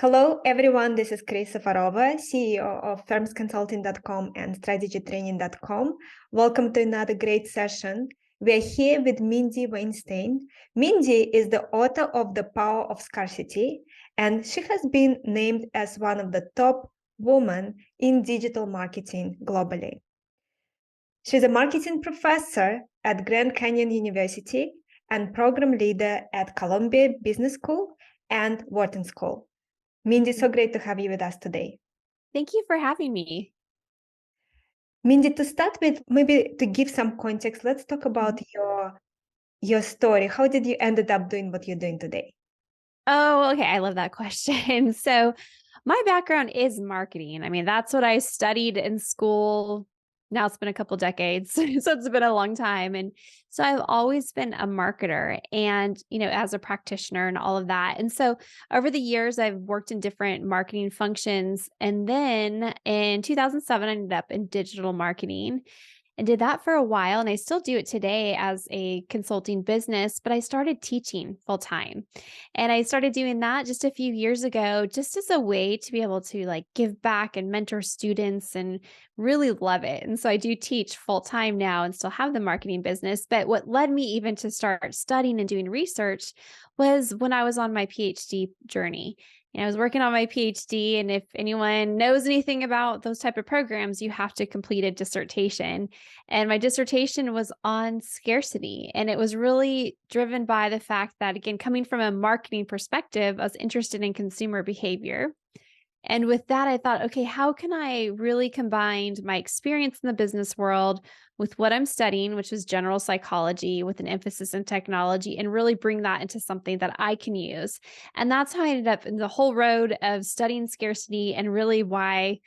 Hello, everyone. This is Chris Safarova, CEO of firmsconsulting.com and strategytraining.com. Welcome to another great session. We are here with Mindy Weinstein. Mindy is the author of The Power of Scarcity, and she has been named as one of the top women in digital marketing globally. She's a marketing professor at Grand Canyon University and program leader at Columbia Business School and Wharton School. Mindy, so great to have you with us today. Thank you for having me. Mindy, to start with, maybe to give some context, let's talk about your story. How did you ended up doing what you're doing today? Oh, okay. I love that question. So, my background is marketing. I mean, that's what I studied in school. Now it's been a couple decades, so it's been a long time. And so I've always been a marketer and, as a practitioner and all of that. And so over the years, I've worked in different marketing functions. And then in 2007, I ended up in digital marketing and did that for a while. And I still do it today as a consulting business, but I started teaching full time. And I started doing that just a few years ago, just as a way to be able to give back and mentor students and really love it. And so I do teach full time now and still have the marketing business. But what led me even to start studying and doing research was when I was on my PhD journey. I was working on my PhD, and if anyone knows anything about those type of programs, you have to complete a dissertation. And my dissertation was on scarcity. And it was really driven by the fact that, again, coming from a marketing perspective, I was interested in consumer behavior. And with that, I thought, okay, how can I really combine my experience in the business world with what I'm studying, which is general psychology with an emphasis in technology, and really bring that into something that I can use? And that's how I ended up in the whole road of studying scarcity and really why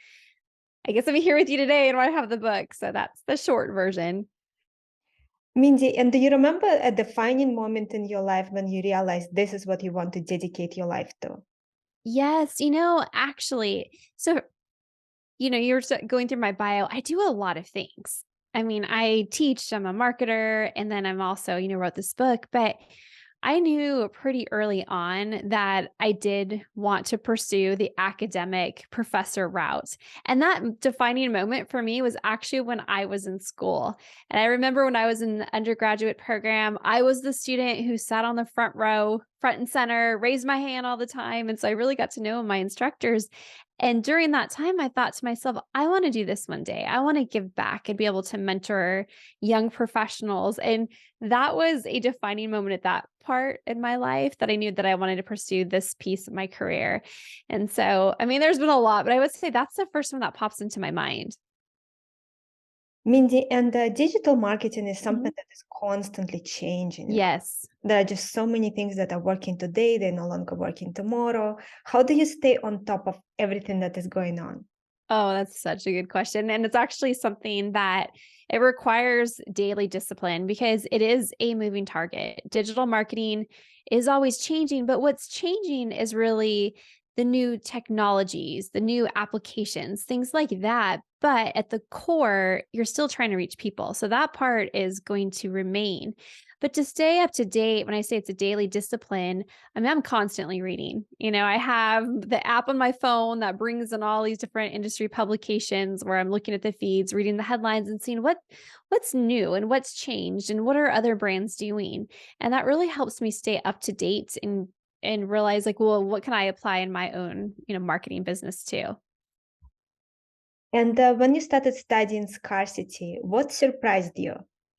I guess I'm here with you today and why I have the book. So that's the short version. Mindy, and do you remember a defining moment in your life when you realized this is what you want to dedicate your life to? Yes, actually, so you're going through my bio. I do a lot of things. I mean, I teach, I'm a marketer, and then I'm also, wrote this book, but I knew pretty early on that I did want to pursue the academic professor route. And that defining moment for me was actually when I was in school. And I remember when I was in the undergraduate program, I was the student who sat on the front row, front and center, raised my hand all the time. And so I really got to know my instructors. And during that time, I thought to myself, I want to do this one day. I want to give back and be able to mentor young professionals. And that was a defining moment at that part in my life that I knew that I wanted to pursue this piece of my career. And so, I mean, there's been a lot, but I would say that's the first one that pops into my mind. Mindy, and digital marketing is something Mhm. that is constantly changing. Yes. There are just so many things that are working today, they're no longer working tomorrow. How do you stay on top of everything that is going on? Oh, that's such a good question. And it's actually something that it requires daily discipline because it is a moving target. Digital marketing is always changing, but what's changing is really the new technologies, the new applications, things like that. But at the core, you're still trying to reach people. So that part is going to remain. But to stay up to date, when I say it's a daily discipline, I mean, I'm constantly reading. I have the app on my phone that brings in all these different industry publications where I'm looking at the feeds, reading the headlines and seeing what's new and what's changed and what are other brands doing. And that really helps me stay up to date and realize well, what can I apply in my own, marketing business too? And when you started studying scarcity, what surprised you?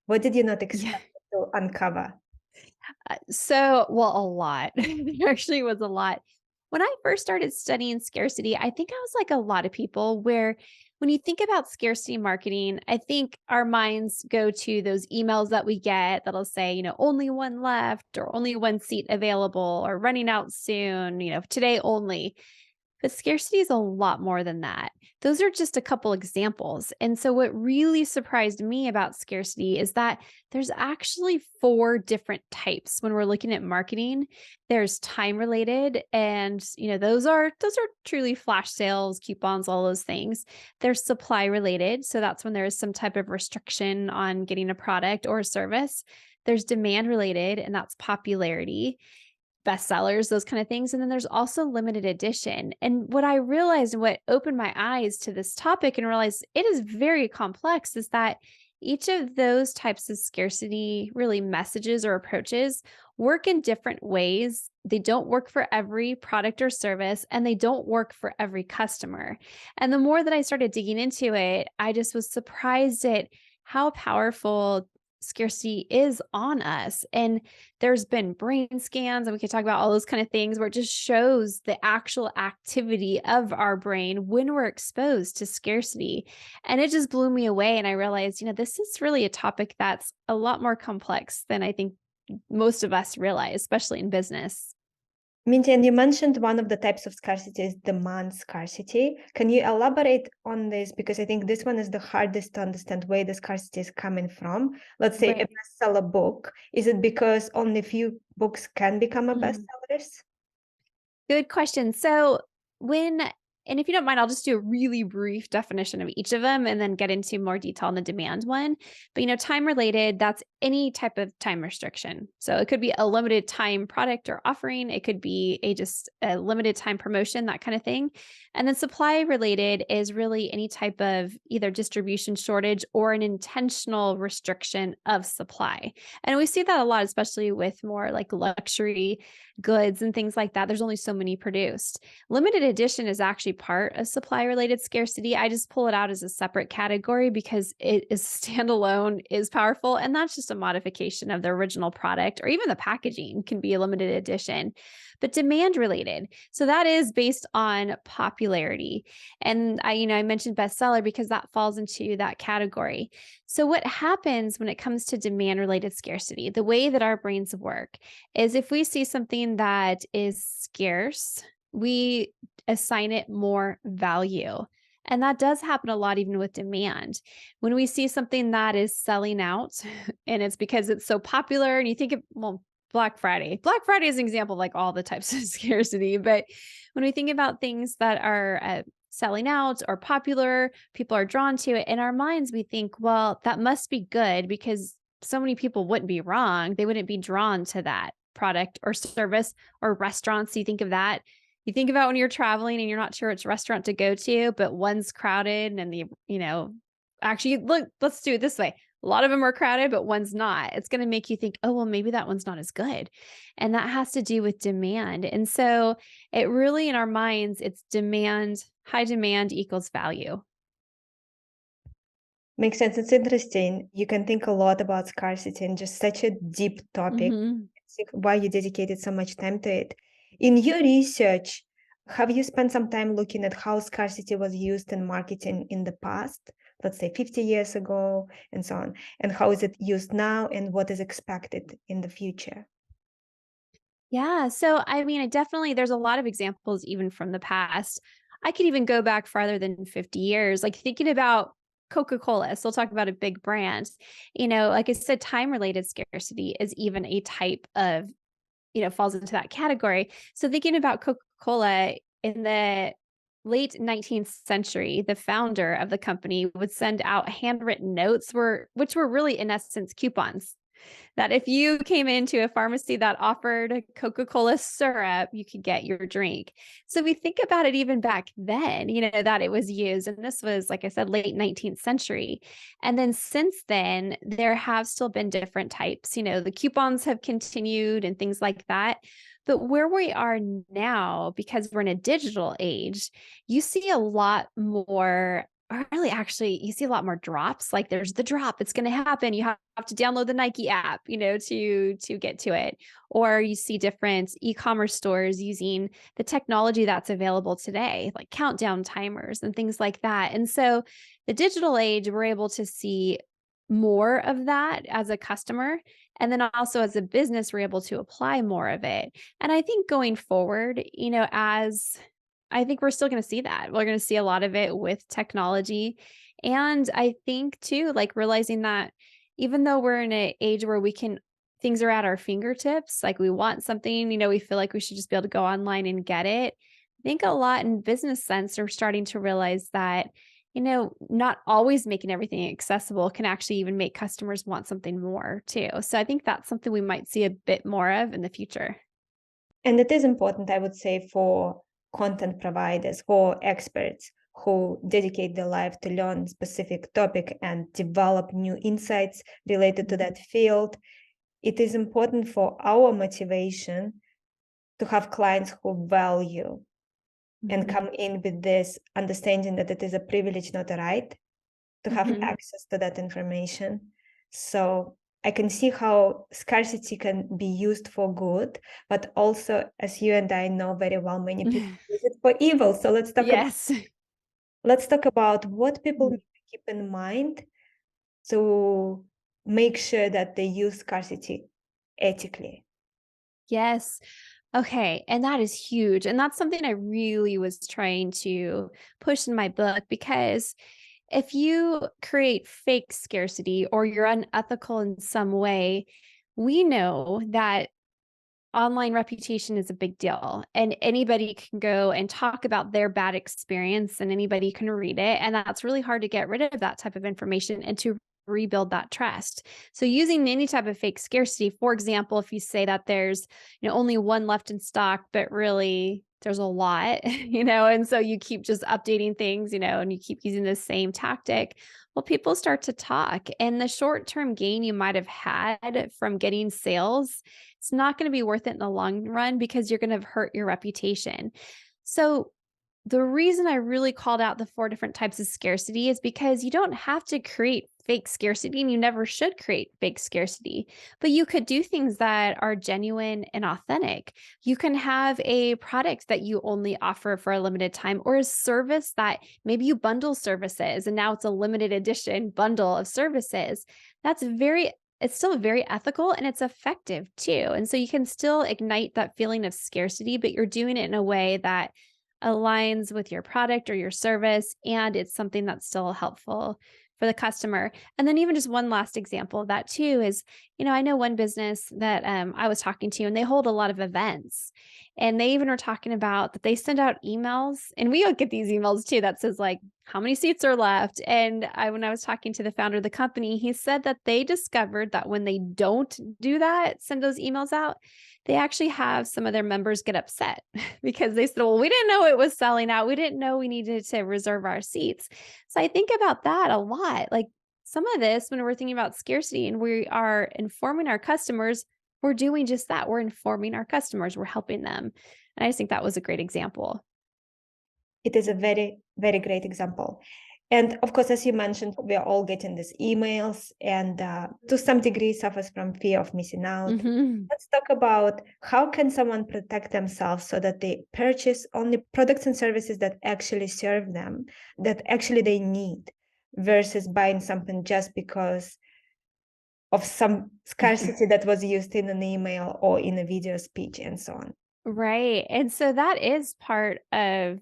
What did you not Yeah. expect to uncover? Well, a lot. There actually was a lot. When I first started studying scarcity, I think I was like a lot of people where when you think about scarcity marketing, I think our minds go to those emails that we get that'll say, only one left or only one seat available or running out soon, today only. But scarcity is a lot more than that. Those are just a couple examples. And so, what really surprised me about scarcity is that there's actually four different types when we're looking at marketing. There's time related, and those are truly flash sales, coupons, all those things. There's supply related, so that's when there is some type of restriction on getting a product or a service. There's demand related, and that's popularity. bestsellers, those kind of things. And then there's also limited edition. And what I realized and what opened my eyes to this topic and realized it is very complex is that each of those types of scarcity really messages or approaches work in different ways. They don't work for every product or service, and they don't work for every customer. And the more that I started digging into it, I just was surprised at how powerful scarcity is on us. And there's been brain scans, and we could talk about all those kind of things where it just shows the actual activity of our brain when we're exposed to scarcity. And it just blew me away. And I realized, this is really a topic that's a lot more complex than I think most of us realize, especially in business. Mindy, and you mentioned one of the types of scarcity is demand scarcity. Can you elaborate on this? Because I think this one is the hardest to understand where the scarcity is coming from. Let's say a Right. bestseller book. Is it because only few books can become a Mhm. bestsellers? Good question. So and if you don't mind, I'll just do a really brief definition of each of them and then get into more detail on the demand one. But time related, that's any type of time restriction. So it could be a limited time product or offering. It could be just a limited time promotion, that kind of thing. And then supply related is really any type of either distribution shortage or an intentional restriction of supply. And we see that a lot, especially with more like luxury goods and things like that. There's only so many produced. Limited edition is actually part of supply related scarcity. I just pull it out as a separate category because it is standalone, is powerful. And that's just a modification of the original product, or even the packaging can be a limited edition. But demand related. So that is based on popularity. And I mentioned bestseller because that falls into that category. So what happens when it comes to demand related scarcity? The way that our brains work is if we see something that is scarce, we assign it more value. And that does happen a lot, even with demand. When we see something that is selling out and it's because it's so popular, and you think of, Black Friday. Black Friday is an example of like all the types of scarcity. But when we think about things that are selling out or popular, people are drawn to it. In our minds, we think, well, that must be good because so many people wouldn't be wrong. They wouldn't be drawn to that product or service. Or restaurants. You think of that. You think about when you're traveling and you're not sure which restaurant to go to, but one's crowded and actually, look, let's do it this way. A lot of them are crowded, but one's not. It's going to make you think, oh, well, maybe that one's not as good. And that has to do with demand. And so it really, in our minds, it's demand, high demand equals value. Makes sense. It's interesting. You can think a lot about scarcity and just such a deep topic. Mhm. See why you dedicated so much time to it. In your research, have you spent some time looking at how scarcity was used in marketing in the past, let's say 50 years ago, and so on, and how is it used now, and what is expected in the future? Yeah. So, there's a lot of examples even from the past. I could even go back farther than 50 years, like thinking about Coca-Cola. So, we'll talk about a big brand. Like I said, time related scarcity is even a type of, falls into that category. So, thinking about Coca-Cola in the late 19th century, the founder of the company would send out handwritten notes which were really in essence coupons that if you came into a pharmacy that offered Coca-Cola syrup, you could get your drink. So we think about it even back then, that it was used. And this was, like I said, late 19th century. And then since then, there have still been different types. The coupons have continued and things like that. But where we are now, because we're in a digital age, you see a lot more. Or really, actually, you see a lot more drops. Like there's the drop, it's going to happen. You have to download the Nike app, to get to it. Or you see different e-commerce stores using the technology that's available today, like countdown timers and things like that. And so the digital age, we're able to see more of that as a customer. And then also as a business, we're able to apply more of it. And I think going forward, as I think we're still going to see that. We're going to see a lot of it with technology. And I think too, like realizing that even though we're in an age where things are at our fingertips, like we want something, we feel like we should just be able to go online and get it. I think a lot in business sense are starting to realize that, not always making everything accessible can actually even make customers want something more too. So I think that's something we might see a bit more of in the future. And it is important, I would say, for content providers, for experts who dedicate their life to learn a specific topic and develop new insights related to that field. It is important for our motivation to have clients who value and come in with this understanding that it is a privilege, not a right, to have access to that information. So I can see how scarcity can be used for good, but also, as you and I know very well, many people use it for evil. So let's talk about what people need to keep in mind to make sure that they use scarcity ethically. Yes. Okay. And that is huge. And that's something I really was trying to push in my book, because if you create fake scarcity or you're unethical in some way, we know that online reputation is a big deal, and anybody can go and talk about their bad experience and anybody can read it. And that's really hard to get rid of that type of information and to rebuild that trust. So using any type of fake scarcity, for example, if you say that there's, only one left in stock, but really there's a lot, and so you keep just updating things, and you keep using the same tactic. Well, people start to talk, and the short-term gain you might have had from getting sales, it's not going to be worth it in the long run because you're going to hurt your reputation. So the reason I really called out the 4 different types of scarcity is because you don't have to create fake scarcity, and you never should create fake scarcity, but you could do things that are genuine and authentic. You can have a product that you only offer for a limited time, or a service that maybe you bundle services and now it's a limited edition bundle of services. It's still very ethical and it's effective too. And so you can still ignite that feeling of scarcity, but you're doing it in a way that aligns with your product or your service, and it's something that's still helpful for the customer. And then even just one last example of that too is, I know one business that I was talking to, and they hold a lot of events, and they even were talking about that they send out emails, and we get these emails too that says like, how many seats are left? And when I was talking to the founder of the company, he said that they discovered that when they don't do that, send those emails out, they actually have some of their members get upset because they said, well, we didn't know it was selling out. We didn't know we needed to reserve our seats. So I think about that a lot. Like some of this, when we're thinking about scarcity and we are informing our customers, we're doing just that. We're informing our customers, we're helping them. And I just think that was a great example. It is a very, very great example. And of course, as you mentioned, we are all getting these emails, and to some degree suffers from fear of missing out. Let's talk about how can someone protect themselves so that they purchase only products and services that actually serve them, that actually they need, versus buying something just because of some scarcity that was used in an email or in a video speech and so on. Right. And so that is part of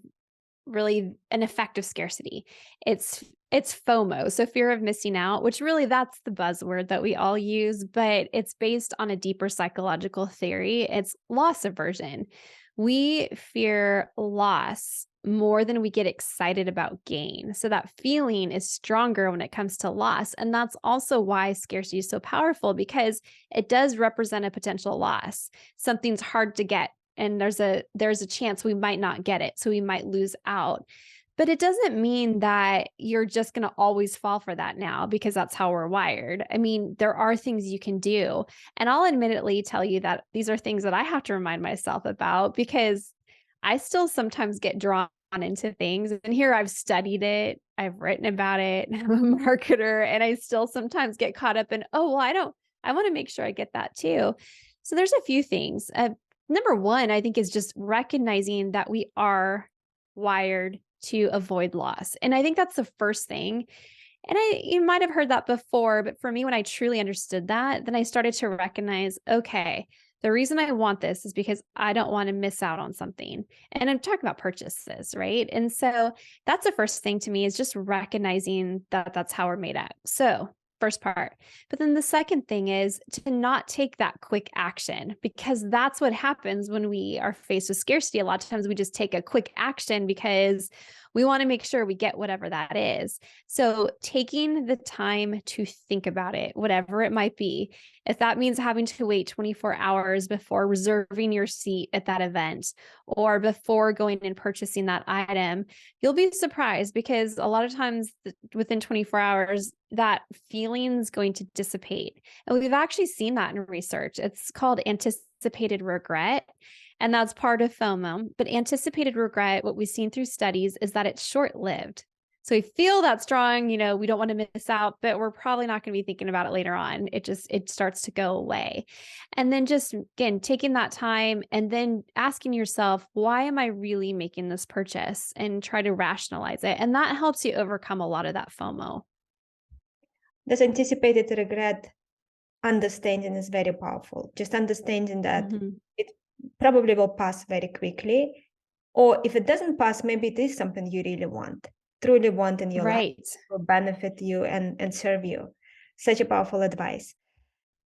really an effect of scarcity. It's FOMO, so fear of missing out, which really that's the buzzword that we all use, but it's based on a deeper psychological theory. It's loss aversion. We fear loss more than we get excited about gain. So that feeling is stronger when it comes to loss. And that's also why scarcity is so powerful, because it does represent a potential loss. Something's hard to get, and there's a chance we might not get it. So we might lose out. But it doesn't mean that you're just going to always fall for that now, because that's how we're wired. I mean, there are things you can do. And I'll admittedly tell you that these are things that I have to remind myself about, because I still sometimes get drawn into things. And here I've studied it, I've written about it, I'm a marketer, and I still sometimes get caught up in, oh, well, I want to make sure I get that too. So there's a few things. Number one, I think, is just recognizing that we are wired to avoid loss. And I think that's the first thing. And you might have heard that before, but for me, when I truly understood that, then I started to recognize, okay, the reason I want this is because I don't want to miss out on something. And I'm talking about purchases, right? And so that's the first thing to me, is just recognizing that that's how we're made up. So first part. But then the second thing is to not take that quick action, because that's what happens when we are faced with scarcity. A lot of times we just take a quick action because we want to make sure we get whatever that is. So taking the time to think about it, whatever it might be, If that means having to wait 24 hours before reserving your seat at that event or before going and purchasing that item, you'll be surprised because a lot of times within 24 hours, that feeling's going to dissipate. And we've actually seen that in research. It's called anticipated regret. And that's part of FOMO. But anticipated regret, what we've seen through studies is that it's short lived. So we feel that strong, we don't want to miss out, but we're probably not going to be thinking about it later on. It starts to go away. And then just again, taking that time and then asking yourself, why am I really making this purchase, and try to rationalize it. And that helps you overcome a lot of that FOMO. This anticipated regret understanding is very powerful. Just understanding that Mhm. it probably will pass very quickly. Or if it doesn't pass, maybe it is something you really want, truly want in your life, Right. will benefit you and serve you. Such a powerful advice.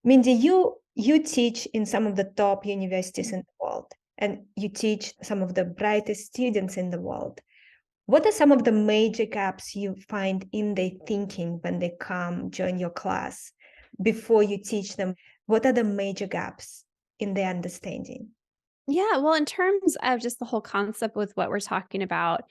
Mindy, you teach in some of the top universities in the world, and you teach some of the brightest students in the world. What are some of the major gaps you find in their thinking when they come join your class before you teach them? What are the major gaps in their understanding? Yeah. Well, in terms of just the whole concept with what we're talking about,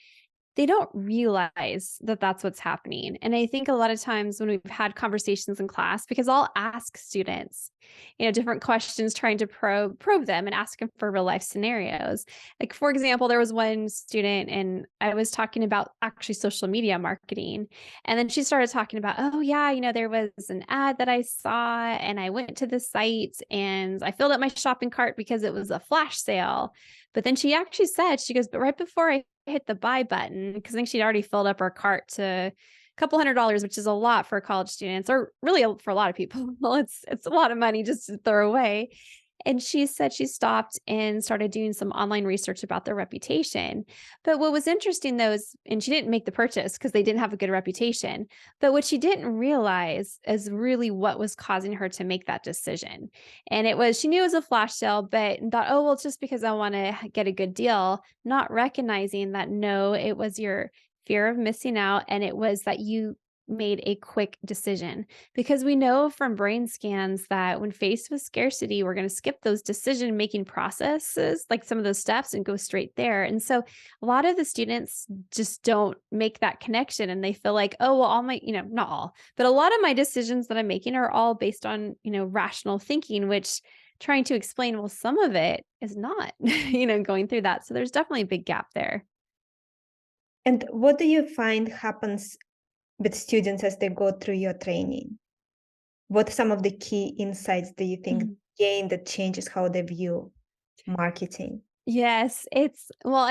they don't realize that that's what's happening. And I think a lot of times when we've had conversations in class, because I'll ask students, different questions, trying to probe them and ask them for real life scenarios. Like, for example, there was one student and I was talking about actually social media marketing. And then she started talking about, oh yeah, there was an ad that I saw and I went to the site and I filled up my shopping cart because it was a flash sale. But then she actually said, she goes, but right before I hit the buy button, because I think she'd already filled up her cart to a couple $100, which is a lot for college students, or really for a lot of people. Well, it's a lot of money just to throw away. And she said she stopped and started doing some online research about their reputation. But what was interesting though is, and she didn't make the purchase because they didn't have a good reputation. But what she didn't realize is really what was causing her to make that decision. And it was, she knew it was a flash sale, but thought, oh, well, it's just because I want to get a good deal, not recognizing that no, it was your fear of missing out. And it was that you made a quick decision, because we know from brain scans that when faced with scarcity, we're going to skip those decision making processes, like some of those steps, and go straight there. And so a lot of the students just don't make that connection, and they feel like, oh, well, all my, not all, but a lot of my decisions that I'm making are all based on, rational thinking, which trying to explain, well, some of it is not, going through that. So there's definitely a big gap there. And what do you find happens with students as they go through your training? What are some of the key insights do you think gain that changes how they view marketing? Yes, and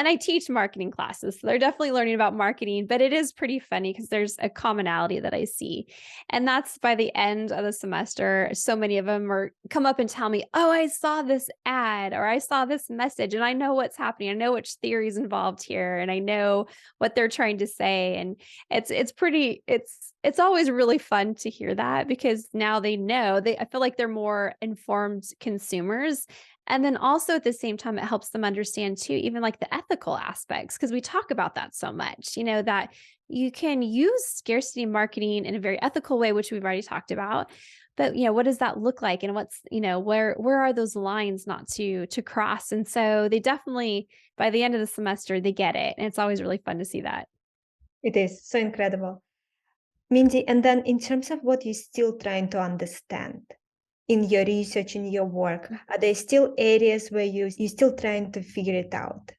I teach marketing classes, so they're definitely learning about marketing, but it is pretty funny because there's a commonality that I see. And that's by the end of the semester, so many of them come up and tell me, "Oh, I saw this ad or I saw this message and I know what's happening. I know which theory is involved here and I know what they're trying to say." And it's always really fun to hear that, because now they know, I feel like they're more informed consumers. And then also at the same time, it helps them understand too, even like the ethical aspects, because we talk about that so much, that you can use scarcity marketing in a very ethical way, which we've already talked about. But what does that look like? And what's, where are those lines not to cross? And so they definitely, by the end of the semester, they get it. And it's always really fun to see that. It is so incredible. Mindy, and then in terms of what you're still trying to understand in your research, in your work, are there still areas where you're still trying to figure it out?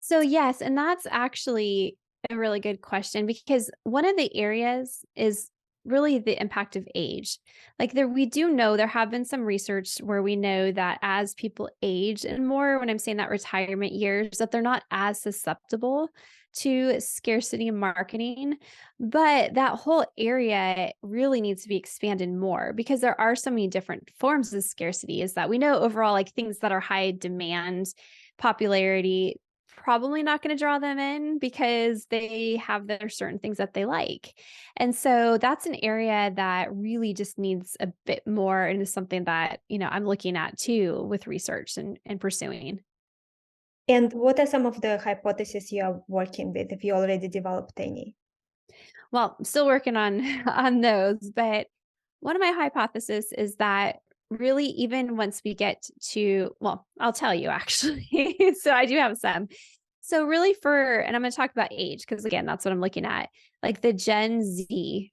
So yes, and that's actually a really good question, because one of the areas is really the impact of age. Like we do know there have been some research where we know that as people age and more, when I'm saying that retirement years, that they're not as susceptible to scarcity marketing. But that whole area really needs to be expanded more, because there are so many different forms of scarcity. Is that we know overall, like things that are high demand, popularity, probably not going to draw them in because they have their certain things that they like. And so that's an area that really just needs a bit more, and is something that, I'm looking at too with research and pursuing. And what are some of the hypotheses you are working with, if you already developed any? Well, I'm still working on on those, but One of my hypotheses is that really, even once we get to, well, I'll tell you actually. So I do have some. So really and I'm going to talk about age because again, that's what I'm looking at. Like the Gen Z,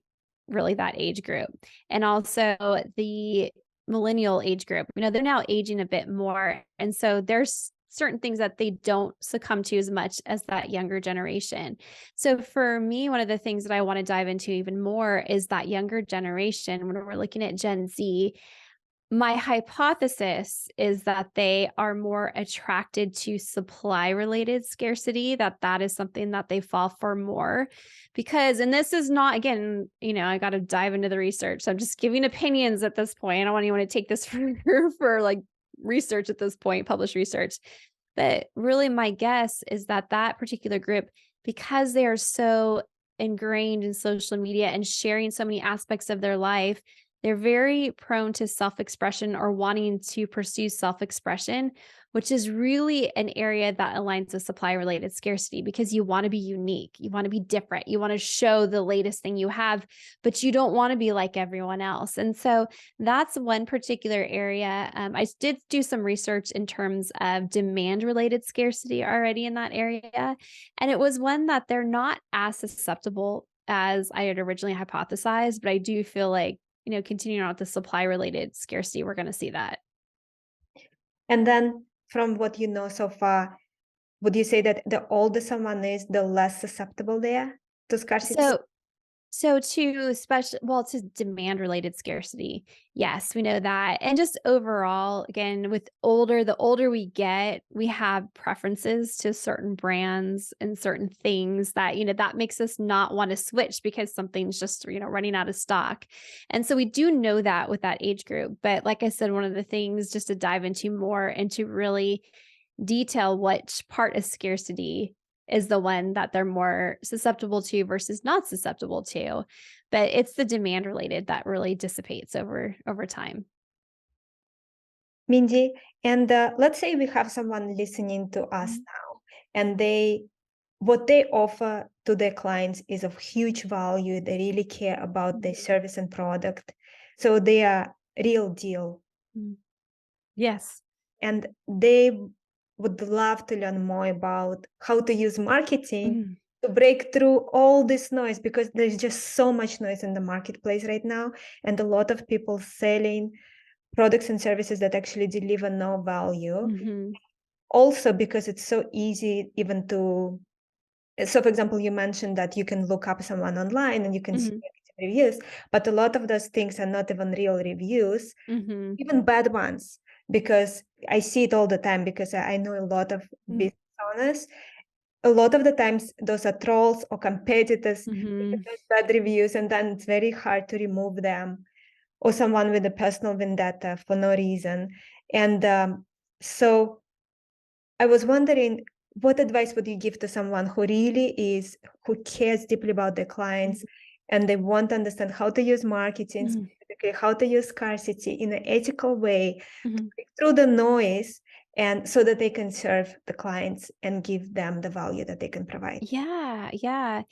really that age group. And also the millennial age group. They're now aging a bit more. And so there's certain things that they don't succumb to as much as that younger generation. So for me, one of the things that I want to dive into even more is that younger generation. When we're looking at Gen Z, my hypothesis is that they are more attracted to supply related scarcity, that is something that they fall for more because, and this is not, again, I got to dive into the research. So I'm just giving opinions at this point. I don't want anyone to take this for like research at this point, published research. But really my guess is that particular group, because they are so ingrained in social media and sharing so many aspects of their life, they're very prone to self-expression or wanting to pursue self-expression, which is really an area that aligns with supply-related scarcity because you want to be unique, you want to be different, you want to show the latest thing you have, but you don't want to be like everyone else. And so that's one particular area. I did do some research in terms of demand-related scarcity already in that area, and it was one that they're not as susceptible as I had originally hypothesized, but I do feel like continuing on with the supply related scarcity, we're going to see that. And then from what you know so far, would you say that the older someone is, the less susceptible they are to scarcity? To demand related scarcity. Yes, we know that. And just overall, again, the older we get, we have preferences to certain brands and certain things that makes us not want to switch because something's just, running out of stock. And so we do know that with that age group. But like I said, one of the things just to dive into more and to really detail which part of scarcity is the one that they're more susceptible to versus not susceptible to. But it's the demand related that really dissipates over time. Mindy, and let's say we have someone listening to us Mhm. now, and what they offer to their clients is of huge value. They really care about their service and product, so they are real deal, Mhm. Yes. and they would love to learn more about how to use marketing Mhm. to break through all this noise, because there's just so much noise in the marketplace right now, and a lot of people selling products and services that actually deliver no value. Mhm. Also because it's so easy even to, so for example, you mentioned that you can look up someone online and you can see Mhm. negative reviews, but a lot of those things are not even real reviews, Mhm. even bad ones, because I see it all the time, because I know a lot of Mhm. business owners. A lot of the times those are trolls or competitors with Mhm. those bad reviews, and then it's very hard to remove them, or someone with a personal vendetta for no reason. And so I was wondering, what advice would you give to someone who cares deeply about their clients, and they want to understand how to use marketing, Mhm. specifically how to use scarcity in an ethical way, Mhm. through the noise, and so that they can serve the clients and give them the value that they can provide? Yeah, yeah.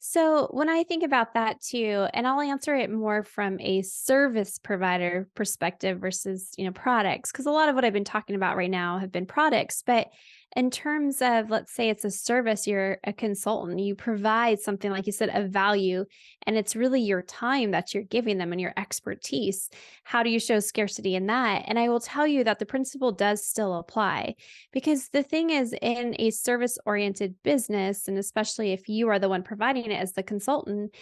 So when I think about that too, and I'll answer it more from a service provider perspective versus, products, because a lot of what I've been talking about right now have been products. But in terms of, let's say it's a service, you're a consultant, you provide something, like you said, of value, and it's really your time that you're giving them and your expertise. How do you show scarcity in that? And I will tell you that the principle does still apply. Because the thing is, in a service oriented business, and especially if you are the one providing it as the consultant,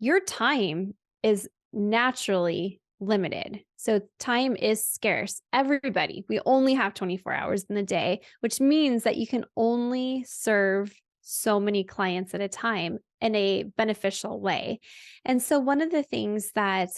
your time is naturally limited. So time is scarce. Everybody, we only have 24 hours in the day, which means that you can only serve so many clients at a time in a beneficial way. And so one of the things that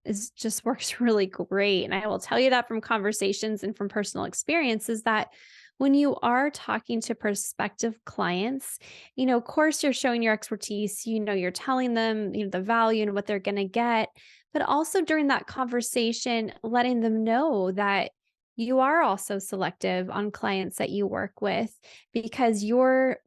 is just works really great, and I will tell you that from conversations and from personal experience, is that when you are talking to prospective clients, of course, you're showing your expertise, you're telling them, the value and what they're going to get, but also during that conversation, letting them know that you are also selective on clients that you work with because your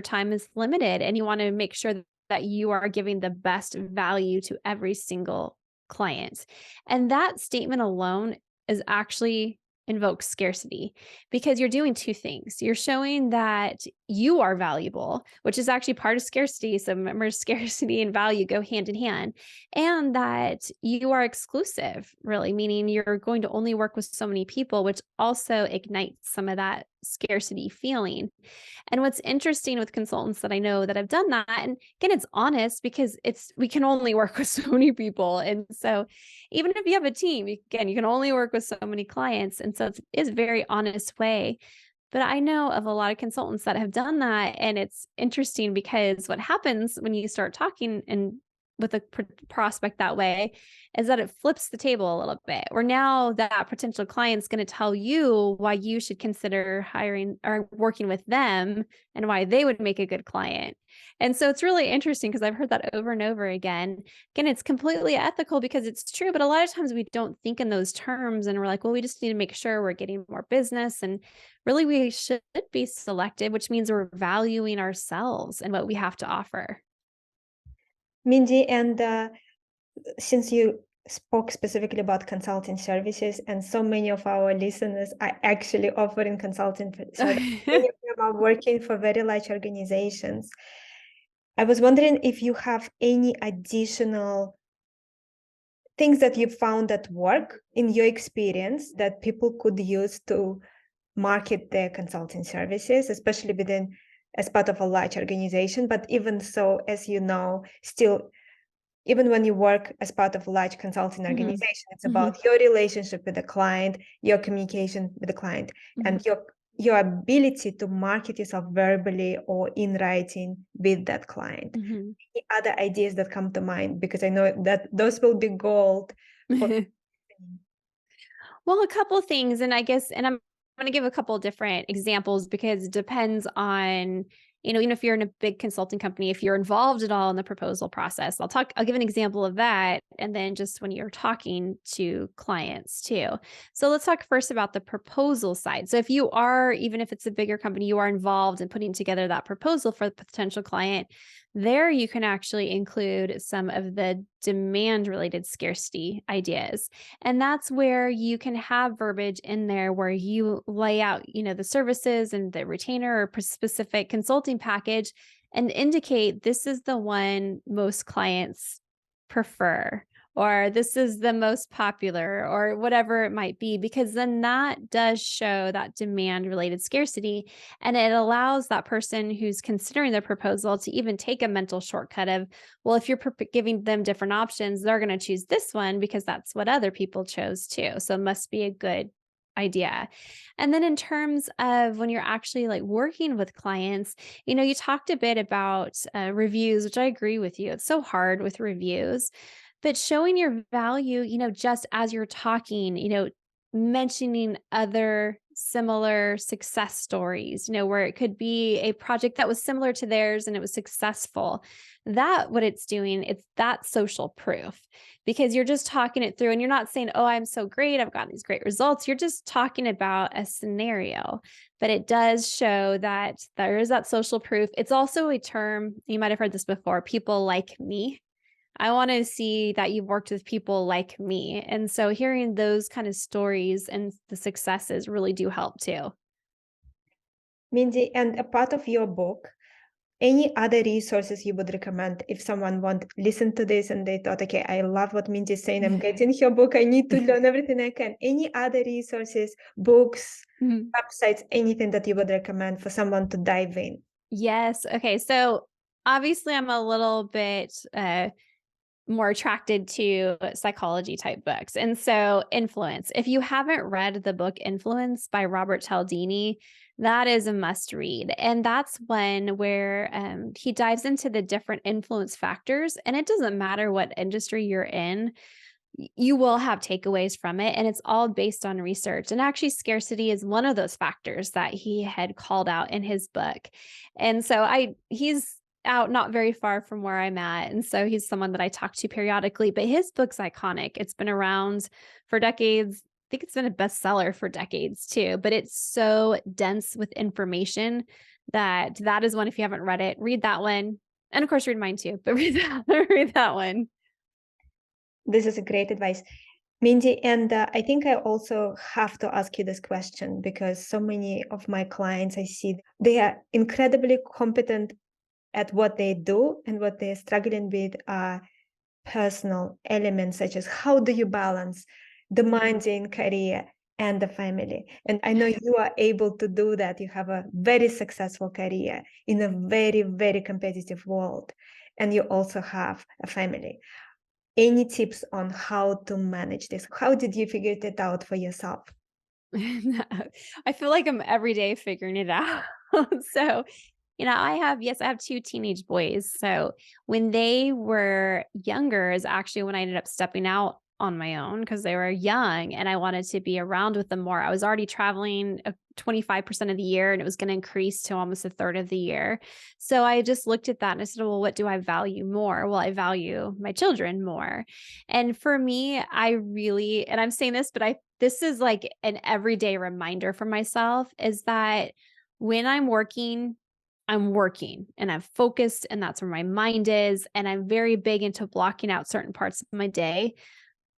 time is limited and you want to make sure that you are giving the best value to every single client. And that statement alone is actually invokes scarcity because you're doing two things. You're showing that you are valuable, which is actually part of scarcity. So remember, scarcity and value go hand in hand, and that you are exclusive, really, meaning you're going to only work with so many people, which also ignites some of that scarcity feeling. And what's interesting with consultants that I know that have done that, and again, it's honest because we can only work with so many people. And so even if you have a team, again, you can only work with so many clients. And so it is a very honest way. But I know of a lot of consultants that have done that. And it's interesting because what happens when you start talking and with a prospect that way is that it flips the table a little bit, where now that potential client's going to tell you why you should consider hiring or working with them and why they would make a good client. And so it's really interesting because I've heard that over and over again. Again, it's completely ethical because it's true, but a lot of times we don't think in those terms and we're like, well, we just need to make sure we're getting more business. And really, we should be selective, which means we're valuing ourselves and what we have to offer. Mindy, and since you spoke specifically about consulting services, and so many of our listeners are actually offering consulting services, many of them are working for very large organizations. I was wondering if you have any additional things that you found that work in your experience that people could use to market their consulting services, especially as part of a large organization. But even so, as you know, still, even when you work as part of a large consulting organization, it's about your relationship with the client, your communication with the client, and your ability to market yourself verbally or in writing with that client. Any other ideas that come to mind? Because I know that those will be gold for Well, a couple of things, and I guess, and I'm going to give a couple of different examples because it depends on, even if you're in a big consulting company, if you're involved at all in the proposal process, I'll give an example of that. And then just when you're talking to clients too. So let's talk first about the proposal side. So if you are, even if it's a bigger company, you are involved in putting together that proposal for the potential client, there you can actually include some of the demand related scarcity ideas. And that's where you can have verbiage in there where you lay out, the services and the retainer or specific consulting package and indicate this is the one most clients prefer, or this is the most popular, or whatever it might be, because then that does show that demand related scarcity. And it allows that person who's considering the proposal to even take a mental shortcut of, well, if you're giving them different options, they're going to choose this one because that's what other people chose too. So it must be a good idea. And then in terms of when you're actually like working with clients, you talked a bit about reviews, which I agree with you. It's so hard with reviews, but showing your value, just as you're talking, mentioning other similar success stories, where it could be a project that was similar to theirs and it was successful. That what it's doing, it's that social proof because you're just talking it through and you're not saying, oh, I'm so great, I've got these great results. You're just talking about a scenario, but it does show that there is that social proof. It's also a term, you might have heard this before, people like me. I want to see that you've worked with people like me. And so hearing those kind of stories and the successes really do help too. Mindy, and a part of your book, any other resources you would recommend if someone want listen to this and they thought, okay, I love what Mindy is saying, I'm getting her book, I need to learn everything I can. Any other resources, books, websites, anything that you would recommend for someone to dive in? Yes. Okay. So obviously I'm a little bit more attracted to psychology type books. And so Influence, if you haven't read the book Influence by Robert Cialdini, that is a must read. And that's one where he dives into the different influence factors. And it doesn't matter what industry you're in, you will have takeaways from it. And it's all based on research. And actually, scarcity is one of those factors that he had called out in his book. And so he's out not very far from where I'm at. And so he's someone that I talk to periodically, but his book's iconic. It's been around for decades. I think it's been a bestseller for decades too, but it's so dense with information that is one, if you haven't read it, read that one. And of course, read mine too, but read that one. This is a great advice, Mindy. And I think I also have to ask you this question because so many of my clients I see, they are incredibly competent at what they do, and what they're struggling with are personal elements such as how do you balance the mundane career and the family. And I know you are able to do that. You have a very successful career in a very, very competitive world, and you also have a family. Any tips on how to manage this? How did you figure it out for yourself? I feel like I'm every day figuring it out. So, I have two teenage boys. So when they were younger is actually when I ended up stepping out on my own because they were young and I wanted to be around with them more. I was already traveling 25% of the year and it was going to increase to almost a third of the year. So I just looked at that and I said, well, what do I value more? Well, I value my children more. And for me, and I'm saying this, but this is like an everyday reminder for myself is that when I'm working and I'm focused and that's where my mind is. And I'm very big into blocking out certain parts of my day.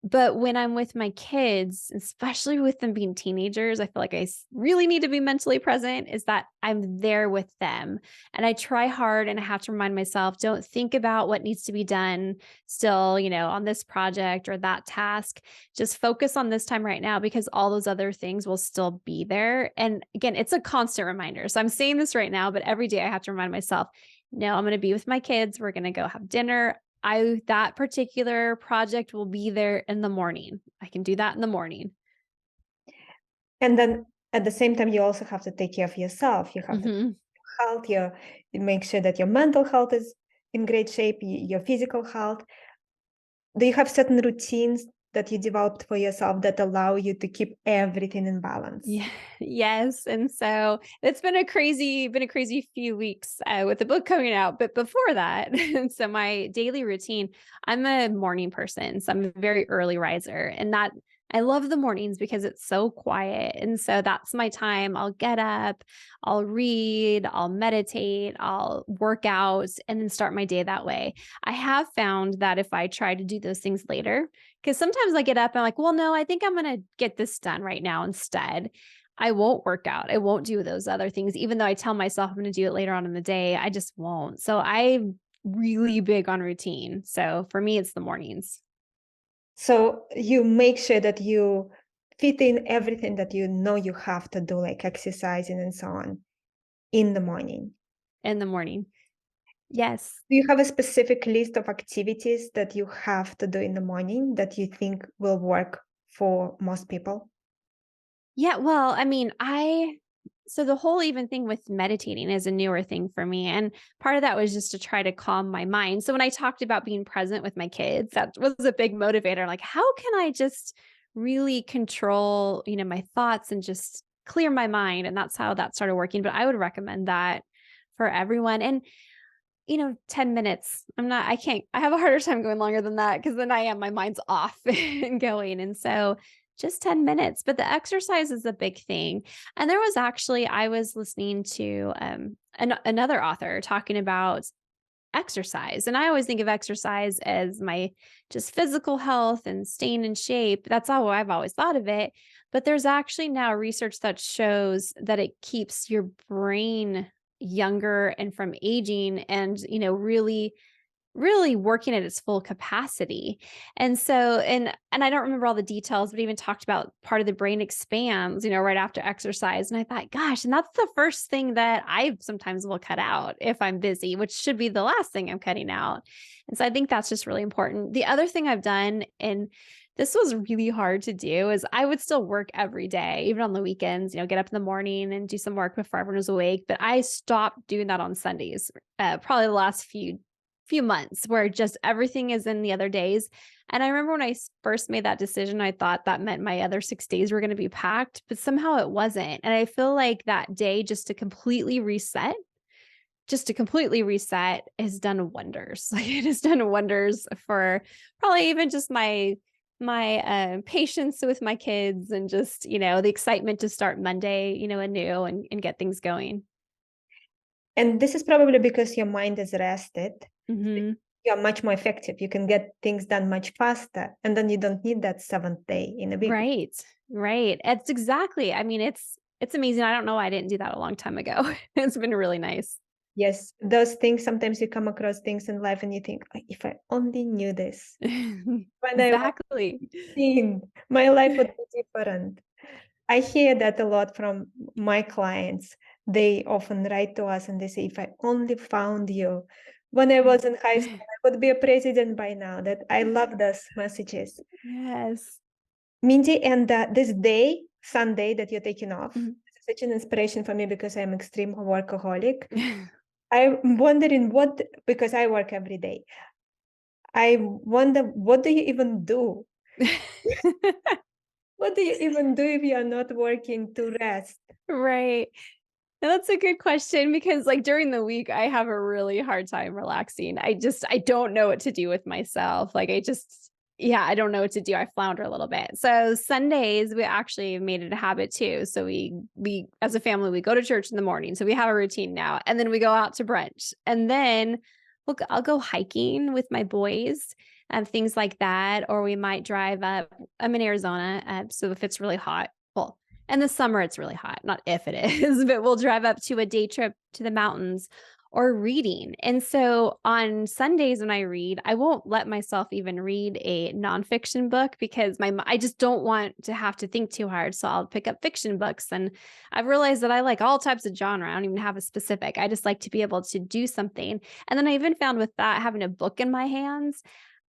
But when I'm with my kids, especially with them being teenagers, I feel like really need to be mentally present is that I'm there with them. And I try hard and I have to remind myself, don't think about what needs to be done still, on this project or that task. Just focus on this time right now because all those other things will still be there. And again, it's a constant reminder. So I'm saying this right now, but every day I have to remind myself, no, I'm going to be with my kids. We're going to go have dinner. That particular project will be there in the morning. I can do that in the morning. And then at the same time, you also have to take care of yourself. You have to Mhm. health, you make sure that your mental health is in great shape, your physical health. Do you have certain routines that you developed for yourself that allow you to keep everything in balance? Yeah. Yes. And so it's been a crazy few weeks with the book coming out. But before that, so my daily routine, I'm a morning person. So I'm a very early riser. And that I love the mornings because it's so quiet. And so that's my time. I'll get up, I'll read, I'll meditate, I'll work out, and then start my day that way. I have found that if I try to do those things later, because sometimes I get up and I'm like, well, no, I think I'm going to get this done right now instead. I won't work out. I won't do those other things. Even though I tell myself I'm going to do it later on in the day, I just won't. So I'm really big on routine. So for me, it's the mornings. So you make sure that you fit in everything that you know you have to do, like exercising and so on, in the morning. In the morning. Yes. Do you have a specific list of activities that you have to do in the morning that you think will work for most people? Yeah. Well, so the whole even thing with meditating is a newer thing for me. And part of that was just to try to calm my mind. So when I talked about being present with my kids, that was a big motivator. Like, how can I just really control, my thoughts and just clear my mind? And that's how that started working. But I would recommend that for everyone. And 10 minutes. I have a harder time going longer than that because then my mind's off and going. And so just 10 minutes, but the exercise is a big thing. And I was listening to another author talking about exercise. And I always think of exercise as my just physical health and staying in shape. That's how I've always thought of it. But there's actually now research that shows that it keeps your brain younger and from aging and, really working at its full capacity. And so, and I don't remember all the details, but even talked about part of the brain expands, right after exercise. And I thought, gosh, and that's the first thing that I sometimes will cut out if I'm busy, which should be the last thing I'm cutting out. And so I think that's just really important. The other thing I've done, and this was really hard to do, is I would still work every day, even on the weekends, get up in the morning and do some work before everyone was awake. But I stopped doing that on Sundays, probably the last few months where just everything is in the other days. And I remember when I first made that decision, I thought that meant my other 6 days were going to be packed, but somehow it wasn't. And I feel like that day just to completely reset has done wonders. Like it has done wonders for probably even just my patience with my kids and just, the excitement to start Monday, anew and get things going. And this is probably because your mind is rested. Mhm. you're much more effective. You can get things done much faster, and then you don't need that 7th day in a week. Right. Right. It's exactly. I mean, it's amazing. I don't know why I didn't do that a long time ago. It's been really nice. Yes, those things, sometimes you come across things in life and you think, "Oh, if I only knew this when I was Exactly. 16, my life would be different." I hear that a lot from my clients. They often write to us and they say, "If I only found you when I was in high school, I would be a president by now." That I love those messages. Yes. Mindy, and this day, Sunday, that you're taking off, Mhm. is such an inspiration for me because I'm extreme workaholic. I'm wondering because I work every day. I wonder, what do you even do? What do you even do if you are not working to rest? Right. Now, that's a good question because like during the week I have a really hard time relaxing. I don't know what to do with myself. Like yeah, I don't know what to do. I flounder a little bit. So Sundays we actually made it a habit too. So we as a family we go to church in the morning. So we have a routine now. And then we go out to brunch. And then I'll go hiking with my boys and things like that, or we might drive up. I'm in Arizona, so if it's really hot, well, in the summer, it's really hot, not if it is, but we'll drive up to a day trip to the mountains or reading. And so on Sundays when I read, I won't let myself even read a nonfiction book because I just don't want to have to think too hard. So I'll pick up fiction books. And I've realized that I like all types of genre. I don't even have a specific. I just like to be able to do something. And then I even found with that, having a book in my hands,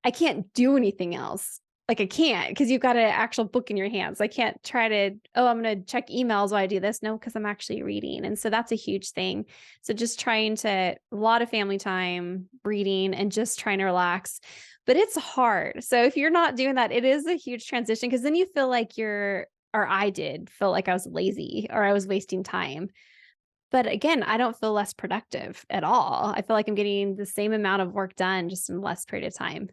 I can't do anything else. Like I can't because you've got an actual book in your hands. I can't try to, oh, I'm going to check emails while I do this. No, because I'm actually reading. And so that's a huge thing. So just trying to, a lot of family time, reading, and just trying to relax. But it's hard. So if you're not doing that, it is a huge transition because then you feel like or I did feel like I was lazy or I was wasting time. But again, I don't feel less productive at all. I feel like I'm getting the same amount of work done just in less period of time.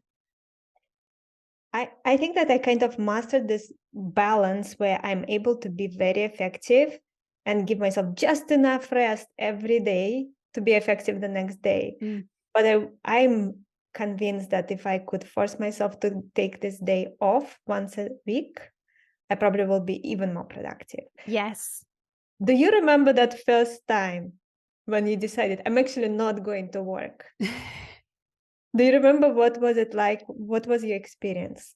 I think that I kind of mastered this balance where I'm able to be very effective and give myself just enough rest every day to be effective the next day. Mm. But I'm convinced that if I could force myself to take this day off once a week, I probably will be even more productive. Yes. Do you remember that first time when you decided, I'm actually not going to work? Do you remember what was it like? What was your experience?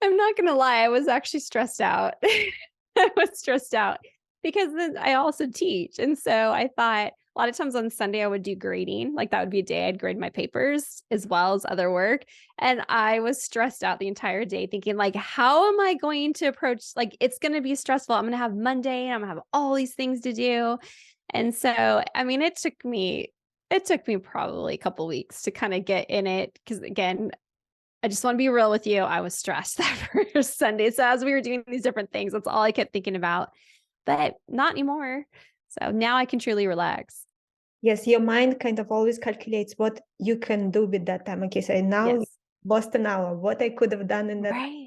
I'm not gonna lie, I was actually stressed out. I was stressed out because then I also teach. And so I thought a lot of times on Sunday I would do grading. Like that would be a day I'd grade my papers as well as other work. And I was stressed out the entire day thinking like, how am I going to approach like it's gonna be stressful. I'm gonna have Monday and I'm gonna have all these things to do. And so I mean it took me probably a couple weeks to kind of get in it because again, I just want to be real with you. I was stressed that first Sunday. So as we were doing these different things, that's all I kept thinking about, but not anymore. So now I can truly relax. Yes, your mind kind of always calculates what you can do with that time. Okay, so now Yes. lost an hour, what I could have done in that. Right.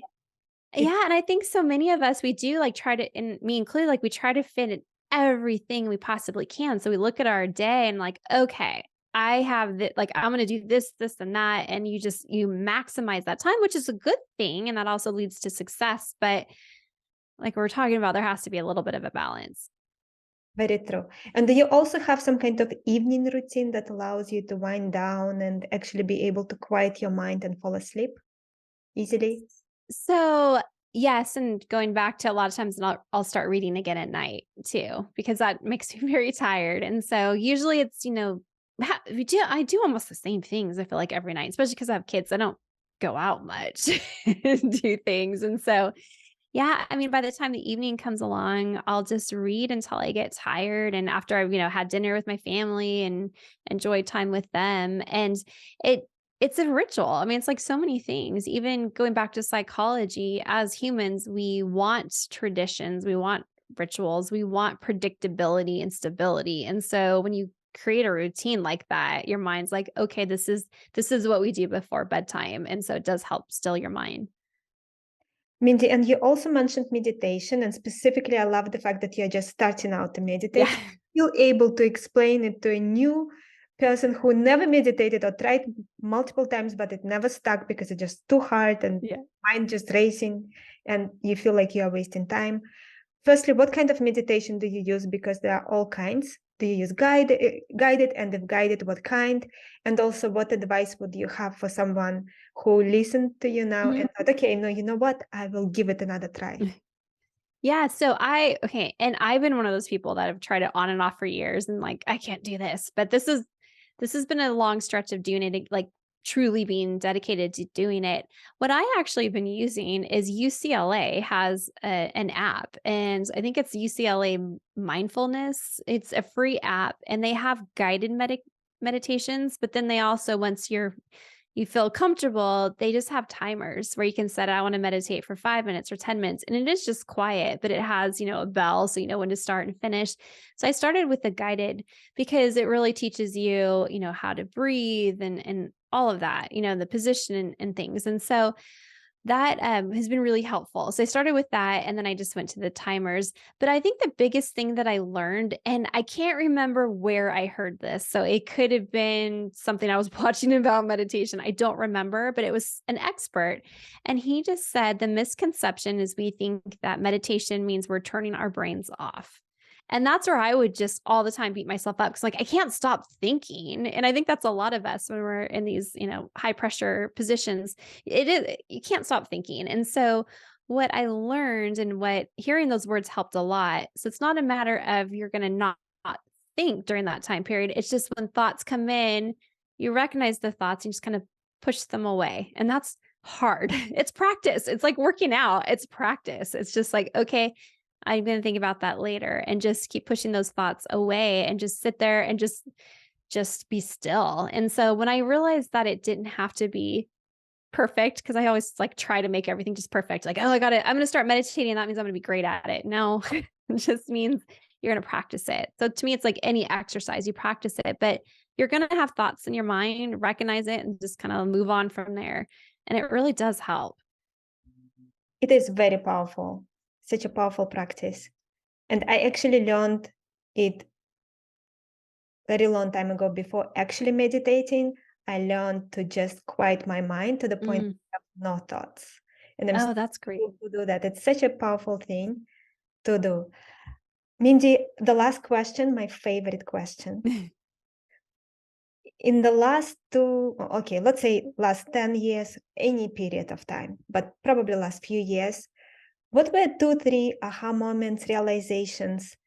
It, Yeah. And I think so many of us, we do like try to, and me included, like we try to fit in everything we possibly can. So we look at our day and like, okay, I have that, like, I'm going to do this, this, and that. And you maximize that time, which is a good thing. And that also leads to success. But like we're talking about, there has to be a little bit of a balance. Very true. And do you also have some kind of evening routine that allows you to wind down and actually be able to quiet your mind and fall asleep easily? So, yes, and going back to a lot of times I'll start reading again at night too, because that makes me very tired. And so usually it's, I do almost the same things. I feel like every night, especially because I have kids. I don't go out much and do things. And so, yeah, I mean, by the time the evening comes along, I'll just read until I get tired. And after I've, had dinner with my family and enjoyed time with them. And it it's a ritual. I mean, it's like so many things. Even going back to psychology, as humans, we want traditions, we want rituals, we want predictability and stability. And so when you create a routine like that, your mind's like, okay, this is what we do before bedtime. And so it does help still your mind. Mindy, and you also mentioned meditation, and specifically, I love the fact that you're just starting out to Yeah. meditate. You're able to explain it to a new person who never meditated or tried multiple times, but it never stuck because it's just too hard and mind just racing and you feel like you are wasting time. Firstly, what kind of meditation do you use? Because there are all kinds. Do you use guided? And if guided, what kind? And also, what advice would you have for someone who listened to you now and thought, okay, no, you know what? I will give it another try. Yeah. So and I've been one of those people that have tried it on and off for years and like, I can't do this, but this has been a long stretch of doing it, like truly being dedicated to doing it. What I actually have been using is UCLA has an app, and I think it's UCLA Mindfulness. It's a free app, and they have guided meditations, but then they also, once you feel comfortable, they just have timers where you can set, I want to meditate for 5 minutes or 10 minutes. And it is just quiet, but it has, a bell so you know when to start and finish. So I started with the guided because it really teaches you, how to breathe and all of that, the position and things. And so that has been really helpful. So I started with that, and then I just went to the timers. But I think the biggest thing that I learned, and I can't remember where I heard this, so it could have been something I was watching about meditation. I don't remember, but it was an expert. And he just said the misconception is we think that meditation means we're turning our brains off. And that's where I would just all the time beat myself up because, like, I can't stop thinking. And I think that's a lot of us when we're in these, high pressure positions. It is, you can't stop thinking. And so, what I learned and what hearing those words helped a lot. So, it's not a matter of you're going to not think during that time period. It's just when thoughts come in, you recognize the thoughts and just kind of push them away. And that's hard. It's practice. It's like working out, it's practice. It's just like, okay, I'm going to think about that later and just keep pushing those thoughts away and just sit there and just be still. And so when I realized that it didn't have to be perfect, because I always like try to make everything just perfect. Like, oh, I'm going to start meditating. And that means I'm going to be great at it. No, it just means you're going to practice it. So to me, it's like any exercise, you practice it, but you're going to have thoughts in your mind, recognize it, and just kind of move on from there. And it really does help. It is very powerful. Such a powerful practice. And I actually learned it very long time ago. Before actually meditating, I learned to just quiet my mind to the point of no thoughts. And I'm that's great to do that. It's such a powerful thing to do. Mindy, the last question, my favorite question. In the last let's say last 10 years, any period of time, but probably last few years, what were 2-3 aha moments, realizations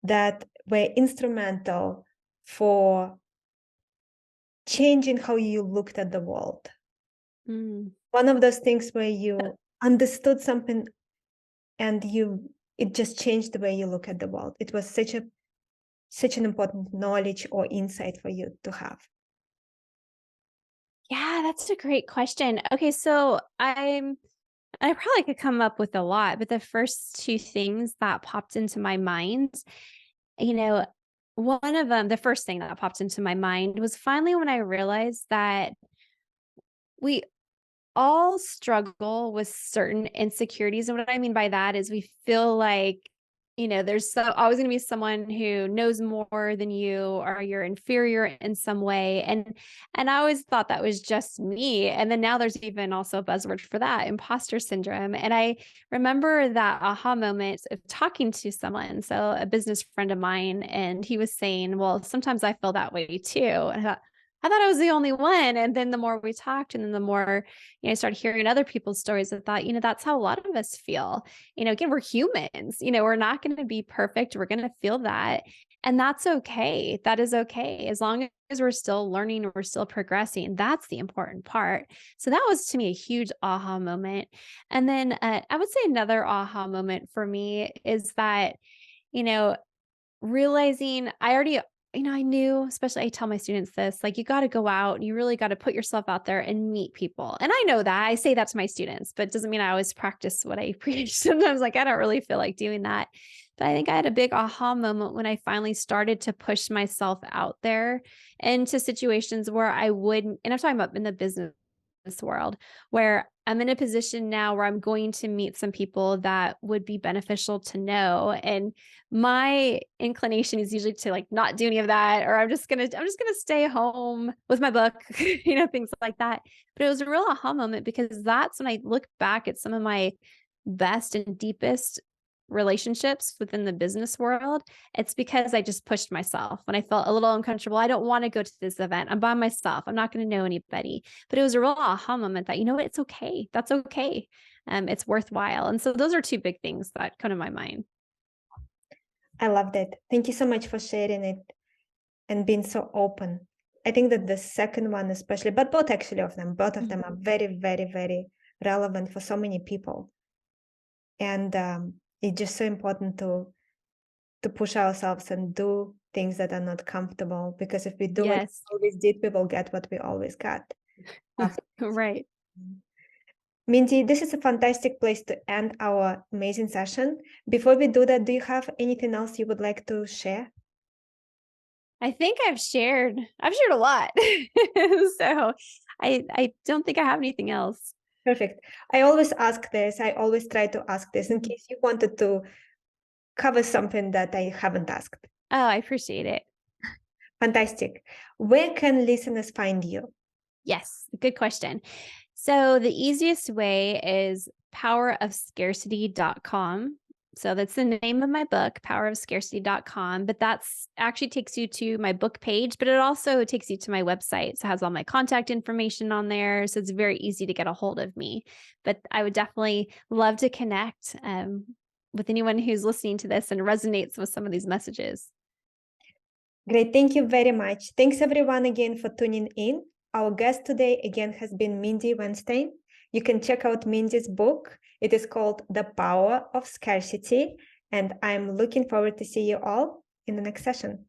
that were instrumental for changing how you looked at the world? One of those things where you understood something and it just changed the way you look at the world. It was such an important knowledge or insight for you to have. Yeah, that's a great question. Okay, so I probably could come up with a lot, but the first two things that popped into my mind, you know, one of them, the first thing that popped into my mind was finally when I realized that we all struggle with certain insecurities. And what I mean by that is we feel like, there's always going to be someone who knows more than you, or you're inferior in some way. And I always thought that was just me. And then now there's even also a buzzword for that, imposter syndrome. And I remember that aha moment of talking to someone, so a business friend of mine, and he was saying, well, sometimes I feel that way too. And I thought I was the only one. And then the more we talked, and then the more, I started hearing other people's stories, I thought, that's how a lot of us feel. Again, we're humans, we're not going to be perfect. We're going to feel that. And that's okay. That is okay. As long as we're still learning, we're still progressing. That's the important part. So that was to me a huge aha moment. And then I would say another aha moment for me is that, realizing I knew, especially I tell my students this, like, you got to go out and you really got to put yourself out there and meet people. And I know that I say that to my students, but it doesn't mean I always practice what I preach. Sometimes, like, I don't really feel like doing that. But I think I had a big aha moment when I finally started to push myself out there into situations where I wouldn't, and I'm talking about in the business world, where I'm in a position now where I'm going to meet some people that would be beneficial to know. And my inclination is usually to like not do any of that, or I'm just gonna stay home with my book, things like that. But it was a real aha moment because that's when I look back at some of my best and deepest relationships within the business world. It's because I just pushed myself when I felt a little uncomfortable. I don't want to go to this event. I'm by myself. I'm not going to know anybody. But it was a real aha moment that, what, it's okay. That's okay. It's worthwhile. And so those are two big things that come to my mind. I love that. Thank you so much for sharing it and being so open. I think that the second one especially, but both actually of them, both of them are very, very, very relevant for so many people. And it's just so important to push ourselves and do things that are not comfortable, because if we do what Yes. we always did, we will get what we always got. Right. Mindy, this is a fantastic place to end our amazing session. Before we do that, do you have anything else you would like to share? I think I've shared a lot. So I don't think I have anything else. Perfect. I always ask this. I always try to ask this in case you wanted to cover something that I haven't asked. Oh, I appreciate it. Fantastic. Where can listeners find you? Yes, good question. So the easiest way is powerofscarcity.com. So that's the name of my book, powerofscarcity.com, but that's actually takes you to my book page, but it also takes you to my website. So it has all my contact information on there. So it's very easy to get a hold of me, but I would definitely love to connect with anyone who's listening to this and resonates with some of these messages. Great. Thank you very much. Thanks everyone again for tuning in. Our guest today again has been Mindy Weinstein. You can check out Mindy's book. It is called The Power of Scarcity. And I'm looking forward to see you all in the next session.